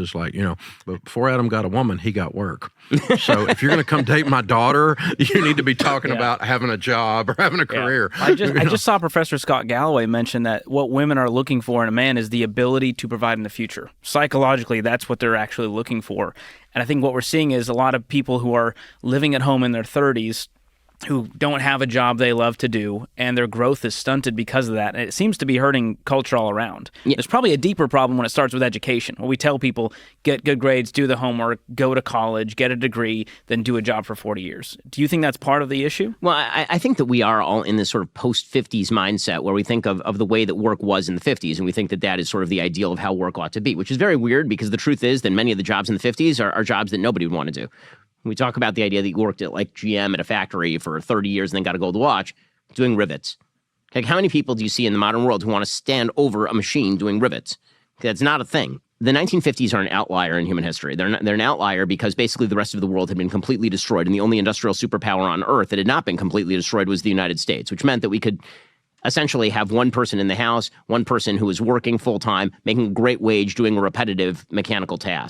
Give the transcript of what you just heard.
is like, but before Adam got a woman, he got work. So if you're going to come date my daughter, you need to be talking about having a job or having a career. I just saw Professor Scott Galloway mention that what women are looking for in a man is the ability to provide in the future. Psychologically, that's what they're actually looking for. And I think what we're seeing is a lot of people who are living at home in their 30s who don't have a job they love to do, and their growth is stunted because of that. And it seems to be hurting culture all around. Yeah. There's probably a deeper problem when it starts with education, where we tell people, get good grades, do the homework, go to college, get a degree, then do a job for 40 years. Do you think that's part of the issue? Well, I think that we are all in this sort of post-50s mindset where we think of the way that work was in the 50s, and we think that that is sort of the ideal of how work ought to be, which is very weird because the truth is that many of the jobs in the 50s are jobs that nobody would want to do. We talk about the idea that you worked at like GM at a factory for 30 years and then got a gold watch doing rivets. Like, how many people do you see in the modern world who want to stand over a machine doing rivets? That's not a thing. The 1950s are an outlier in human history. They're an outlier because basically the rest of the world had been completely destroyed, and the only industrial superpower on Earth that had not been completely destroyed was the United States, which meant that we could essentially have one person in the house, one person who was working full-time, making a great wage, doing a repetitive mechanical task.